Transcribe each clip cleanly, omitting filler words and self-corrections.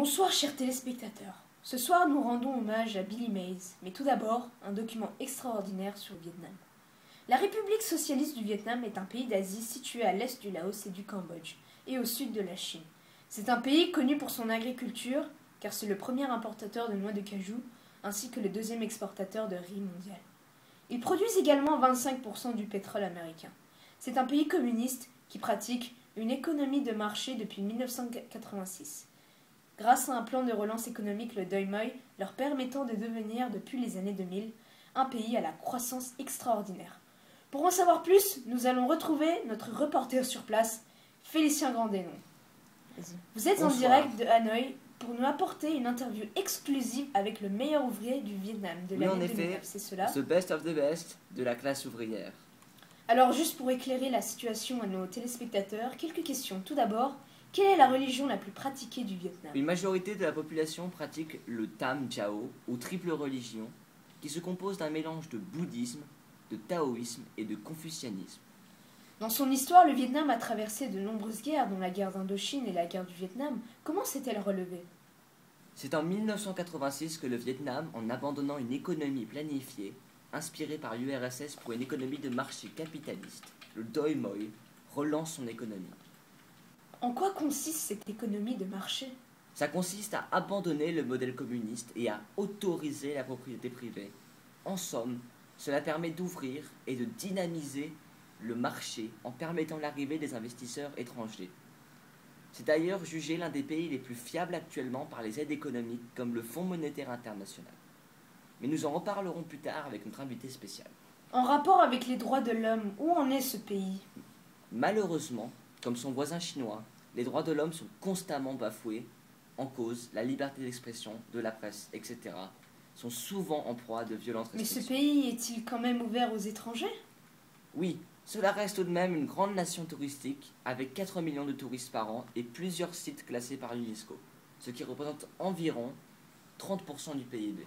Bonsoir chers téléspectateurs. Ce soir nous rendons hommage à Billy Mays, mais tout d'abord un document extraordinaire sur le Vietnam. La République socialiste du Vietnam est un pays d'Asie situé à l'est du Laos et du Cambodge, et au sud de la Chine. C'est un pays connu pour son agriculture, car c'est le premier importateur de noix de cajou, ainsi que le deuxième exportateur de riz mondial. Ils produisent également 25% du pétrole américain. C'est un pays communiste qui pratique une économie de marché depuis 1986. Grâce à un plan de relance économique, le Doi Moi, leur permettant de devenir, depuis les années 2000, un pays à la croissance extraordinaire. Pour en savoir plus, nous allons retrouver notre reporter sur place, Félicien Grandénon. Vous êtes en direct de Hanoï pour nous apporter une interview exclusive avec le meilleur ouvrier du Vietnam de l'année 2009, c'est cela? The best of the best de la classe ouvrière. Alors, juste pour éclairer la situation à nos téléspectateurs, quelques questions. Tout d'abord, quelle est la religion la plus pratiquée du Vietnam? Une majorité de la population pratique le Tam Chao, ou triple religion, qui se compose d'un mélange de bouddhisme, de taoïsme et de confucianisme. Dans son histoire, le Vietnam a traversé de nombreuses guerres, dont la guerre d'Indochine et la guerre du Vietnam. Comment s'est-elle relevée? C'est en 1986 que le Vietnam, en abandonnant une économie planifiée, inspirée par l'URSS pour une économie de marché capitaliste, le Doi Moi, relance son économie. En quoi consiste cette économie de marché? Ça consiste à abandonner le modèle communiste et à autoriser la propriété privée. En somme, cela permet d'ouvrir et de dynamiser le marché en permettant l'arrivée des investisseurs étrangers. C'est d'ailleurs jugé l'un des pays les plus fiables actuellement par les aides économiques comme le Fonds monétaire international. Mais nous en reparlerons plus tard avec notre invité spécial. En rapport avec les droits de l'homme, où en est ce pays? Malheureusement, comme son voisin chinois, les droits de l'homme sont constamment bafoués, en cause la liberté d'expression, de la presse, etc., sont souvent en proie de violentes restrictions. Mais ce pays est-il quand même ouvert aux étrangers? Oui, cela reste tout de même une grande nation touristique, avec 4 millions de touristes par an et plusieurs sites classés par l'UNESCO, ce qui représente environ 30% du PIB.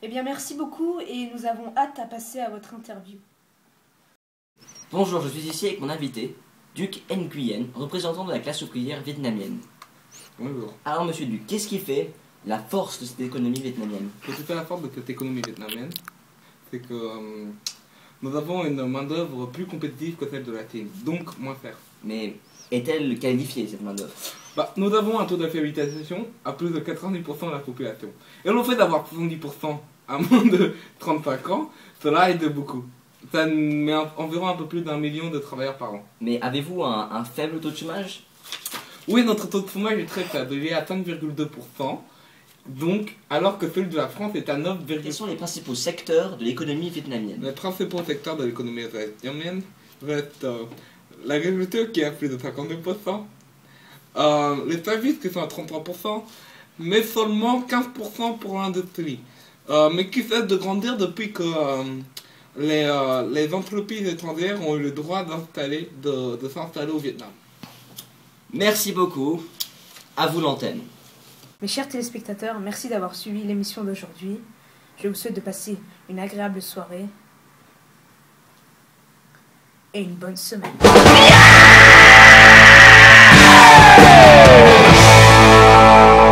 Eh bien merci beaucoup et nous avons hâte à passer à votre interview. Bonjour, je suis ici avec mon invité, Duc Nguyen, représentant de la classe ouvrière vietnamienne. Bonjour. Alors monsieur Duc, qu'est-ce qui fait la force de cette économie vietnamienne? Ce qui fait la force de cette économie vietnamienne, c'est que nous avons une main-d'œuvre plus compétitive que celle de la Chine, donc moins chère. Mais est-elle qualifiée cette main-d'œuvre? Nous avons un taux d'alphabétisation à plus de 90% de la population. Et le fait d'avoir 70% à moins de 35 ans, cela aide beaucoup. Ça met environ un peu plus d'1 million de travailleurs par an. Mais avez-vous un faible taux de chômage? Oui, notre taux de chômage est très faible, il est à 5,2%, donc, alors que celui de la France est à 9,5%. Quels sont les principaux secteurs de l'économie vietnamienne? Les principaux secteurs de l'économie vietnamienne restent l'agriculture qui est à plus de 52%, les services qui sont à 33%, mais seulement 15% pour l'industrie, mais qui cesse de grandir depuis que les entreprises étrangères ont eu le droit de s'installer au Vietnam. Merci beaucoup, à vous l'antenne. Mes chers téléspectateurs, merci d'avoir suivi l'émission d'aujourd'hui. Je vous souhaite de passer une agréable soirée et une bonne semaine.